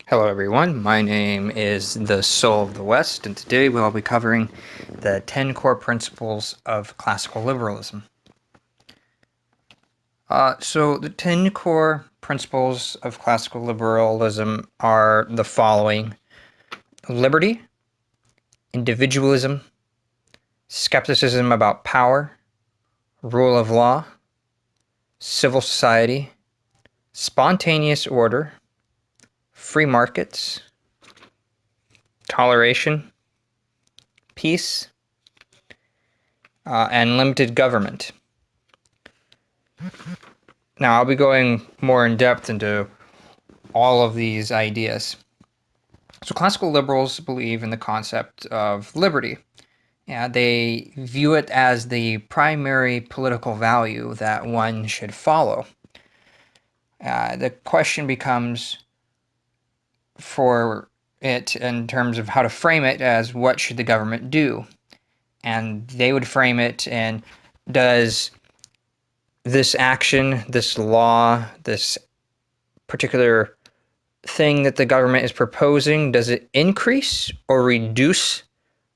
Hello everyone, my name is the Soul of the West, and today we'll be covering the 10 core principles of classical liberalism. So the 10 core principles of classical liberalism are the following: liberty, individualism, skepticism about power, rule of law, civil society, spontaneous order, free markets, toleration, peace, and limited government. Now, I'll be going more in depth into all of these ideas. So, classical liberals believe in the concept of liberty. Yeah, they view it as the primary political value that one should follow. The question becomes for it in terms of how to frame it as what should the government do? And they would frame it in, does this action, this law, this particular thing that the government is proposing, does it increase or reduce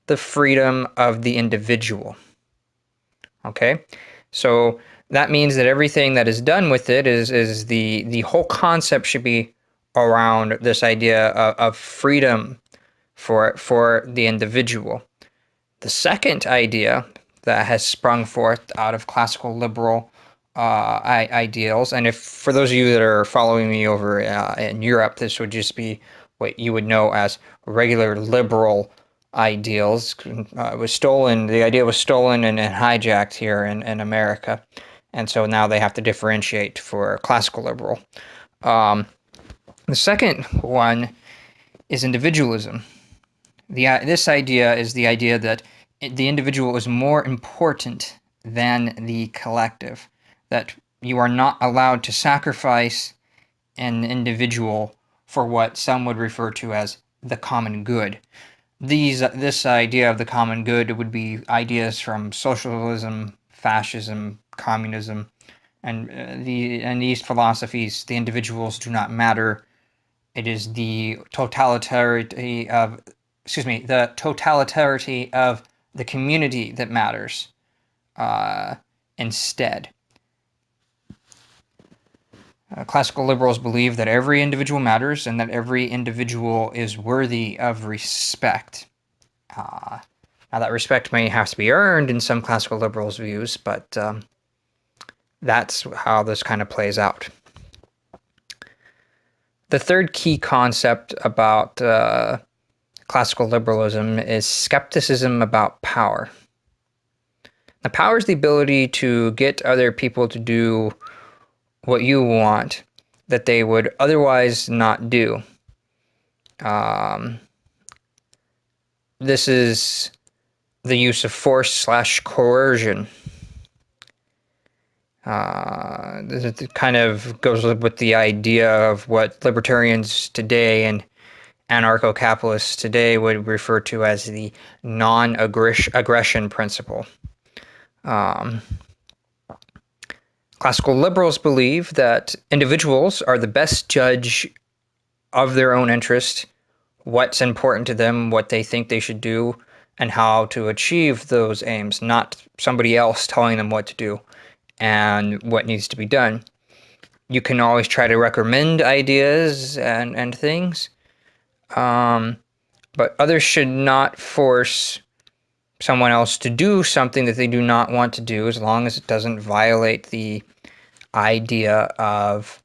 the freedom of the individual? Okay, so that means that everything that is done with it is the whole concept should be around this idea of freedom for the individual. The second idea that has sprung forth out of classical liberal ideals, and if for those of you that are following me over in Europe, this would just be what you would know as regular liberal ideals. It was stolen. The idea was stolen and hijacked here in America, and so now they have to differentiate for classical liberal. The second one is individualism. This idea is the idea that the individual is more important than the collective, that you are not allowed to sacrifice an individual for what some would refer to as the common good. This idea of the common good would be ideas from socialism, fascism, communism, and these philosophies. The individuals do not matter. It is the totalitarity of the community that matters instead. Classical liberals believe that every individual matters and that every individual is worthy of respect. Now, that respect may have to be earned in some classical liberals' views, but that's how this kind of plays out. The third key concept about classical liberalism is skepticism about power. Now, power is the ability to get other people to do what you want that they would otherwise not do. This is the use of force/coercion. This kind of goes with the idea of what libertarians today and anarcho-capitalists today would refer to as the non-aggression principle. Classical liberals believe that individuals are the best judge of their own interest, what's important to them, what they think they should do, and how to achieve those aims, not somebody else telling them what to do and what needs to be done. You can always try to recommend ideas and things, but others should not force someone else to do something that they do not want to do, as long as it doesn't violate the idea of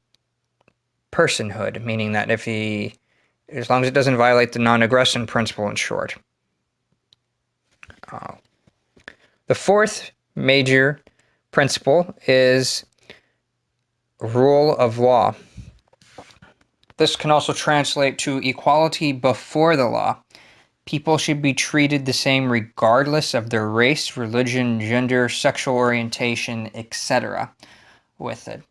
personhood, meaning that as long as it doesn't violate the non-aggression principle, in short. The fourth major principle is rule of law. This can also translate to equality before the law. People should be treated the same regardless of their race, religion, gender, sexual orientation, etc. with it.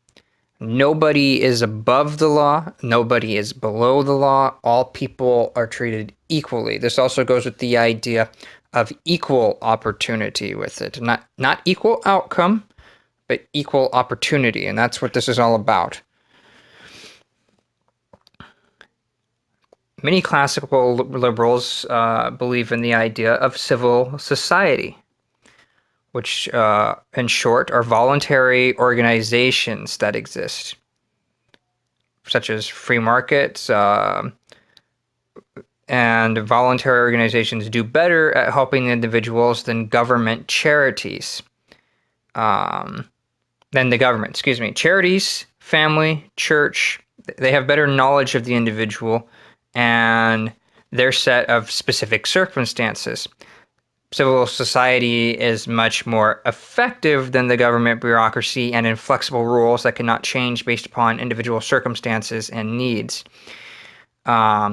Nobody is above the law. Nobody is below the law. All people are treated equally. This also goes with the idea of equal opportunity with it. Not equal outcome, but equal opportunity. And that's what this is all about. Many classical liberals believe in the idea of civil society, which, in short, are voluntary organizations that exist, such as free markets, and voluntary organizations do better at helping individuals than government charities. Than the government, excuse me. Charities, family, church, they have better knowledge of the individual and their set of specific circumstances. Civil society is much more effective than the government bureaucracy and inflexible rules that cannot change based upon individual circumstances and needs. So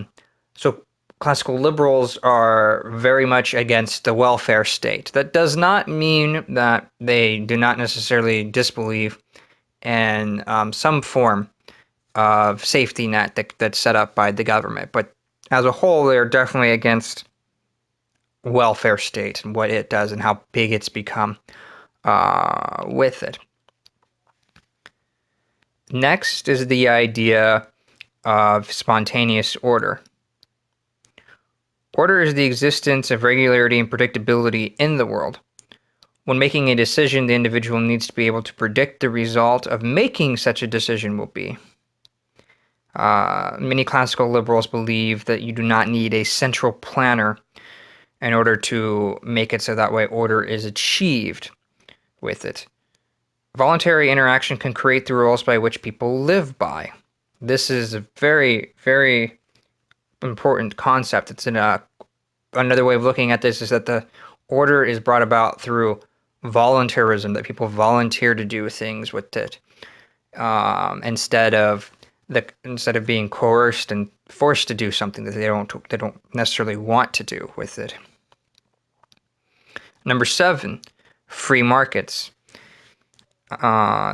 classical liberals are very much against the welfare state. That does not mean that they do not necessarily disbelieve in some form of safety net that's set up by the government. But as a whole, they're definitely against welfare state and what it does and how big it's become with it. Next is the idea of spontaneous order. Order is the existence of regularity and predictability in the world. When making a decision, the individual needs to be able to predict the result of making such a decision will be. Many classical liberals believe that you do not need a central planner in order to make it so that way order is achieved with it. Voluntary interaction can create the rules by which people live by. This is a very, very important concept. It's another way of looking at this is that the order is brought about through voluntarism, that people volunteer to do things with it, instead of being coerced and forced to do something that they don't necessarily want to do with it. Number 7, free markets.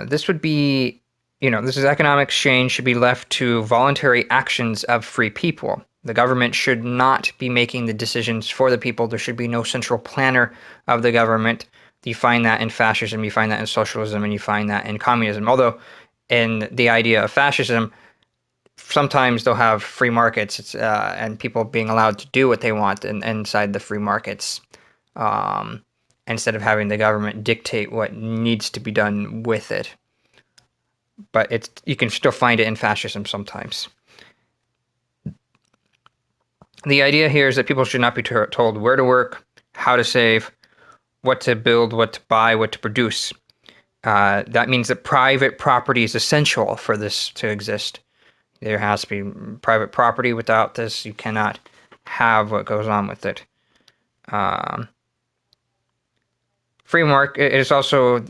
This would be, this is economic exchange should be left to voluntary actions of free people. The government should not be making the decisions for the people. There should be no central planner of the government. You find that in fascism, you find that in socialism, and you find that in communism. Although in the idea of fascism, sometimes they'll have free markets and people being allowed to do what they want inside the free markets, instead of having the government dictate what needs to be done with it. But you can still find it in fascism sometimes. The idea here is that people should not be told where to work, how to save, what to build, what to buy, what to produce. That means that private property is essential for this to exist. There has to be private property. Without this, you cannot have what goes on with it. Free market is also,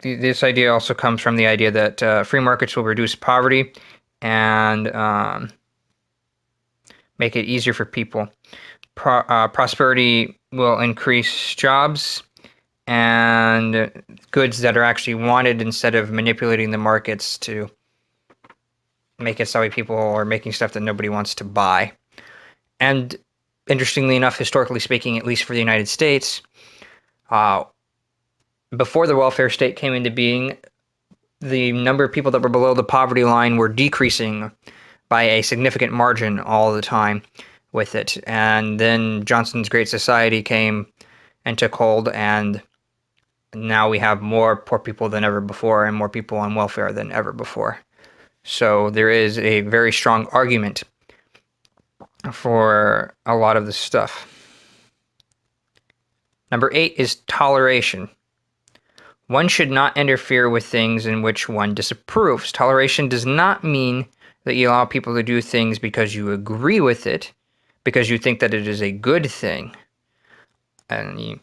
this idea also comes from the idea that free markets will reduce poverty and make it easier for people. Prosperity will increase jobs and goods that are actually wanted instead of manipulating the markets to make it so that people are making stuff that nobody wants to buy. And interestingly enough, historically speaking, at least for the United States, before the welfare state came into being, the number of people that were below the poverty line were decreasing by a significant margin all the time with it. And then Johnson's Great Society came and took hold, and now we have more poor people than ever before and more people on welfare than ever before. So there is a very strong argument for a lot of this stuff. Number 8 is toleration. One should not interfere with things in which one disapproves. Toleration does not mean that you allow people to do things because you agree with it, because you think that it is a good thing. And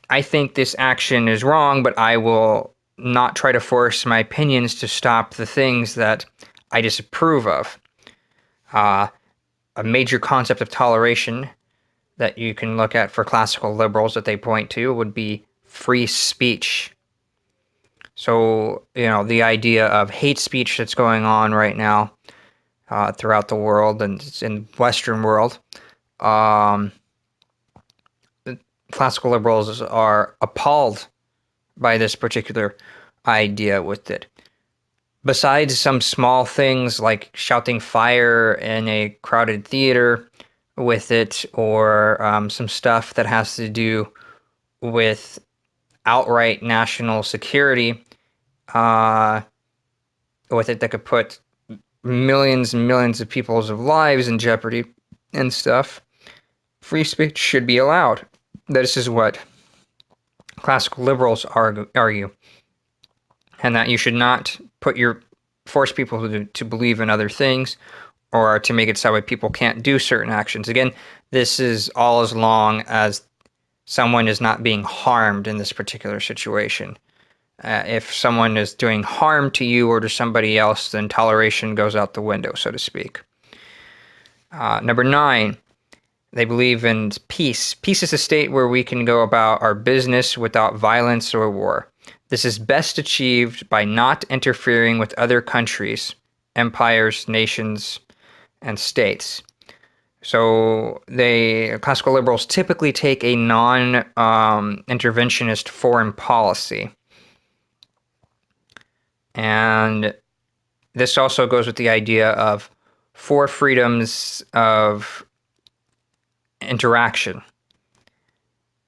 I think this action is wrong, but I will not try to force my opinions to stop the things that I disapprove of. A major concept of toleration that you can look at for classical liberals that they point to would be free speech. So, the idea of hate speech that's going on right now throughout the world and in the Western world, classical liberals are appalled by this particular idea with it. besides some small things like shouting fire in a crowded theater with it, or some stuff that has to do with outright national security with it that could put millions and millions of people's lives in jeopardy and stuff, free speech should be allowed. This is what classical liberals argue, and that you should not force people to believe in other things, or to make it so that people can't do certain actions. Again, this is all as long as someone is not being harmed in this particular situation. If someone is doing harm to you or to somebody else, then toleration goes out the window, so to speak. Number 9, they believe in peace. Peace is a state where we can go about our business without violence or war. This is best achieved by not interfering with other countries, empires, nations, and states. So classical liberals typically take a non-interventionist foreign policy. And this also goes with the idea of 4 freedoms of interaction.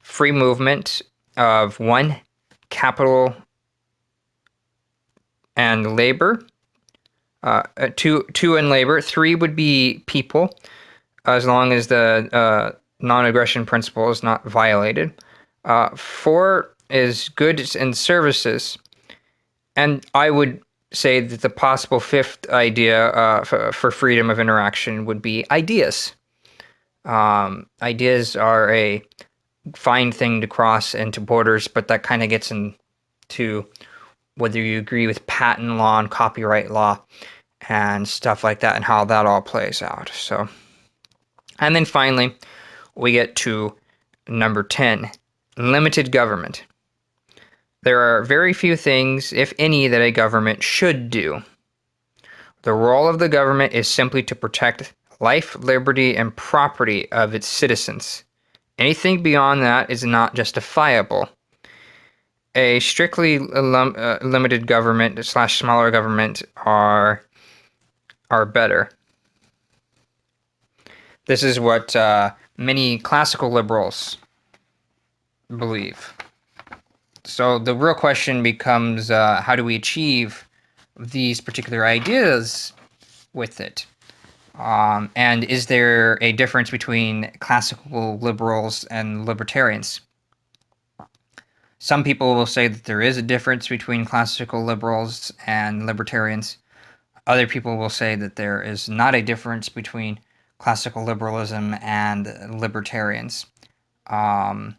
Free movement of 1, capital and labor. 2 and labor. 3 would be people, as long as the non-aggression principle is not violated. 4 is goods and services. And I would say that the possible 5th idea for freedom of interaction would be ideas. Ideas are a fine thing to cross into borders, but that kind of gets into whether you agree with patent law and copyright law and stuff like that, and how that all plays out. So, and then finally, we get to number 10, limited government. There are very few things, if any, that a government should do. The role of the government is simply to protect life, liberty, and property of its citizens. Anything beyond that is not justifiable. A strictly limited government / smaller government are better. This is what many classical liberals believe. So the real question becomes, how do we achieve these particular ideas with it? And is there a difference between classical liberals and libertarians? Some people will say that there is a difference between classical liberals and libertarians. Other people will say that there is not a difference between classical liberalism and libertarians. I'm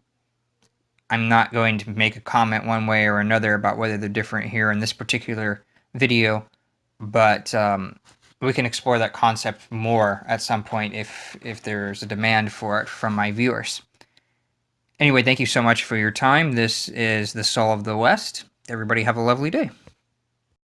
not going to make a comment one way or another about whether they're different here in this particular video, but we can explore that concept more at some point if there's a demand for it from my viewers. Anyway, thank you so much for your time. This is The Soul of the West. Everybody have a lovely day.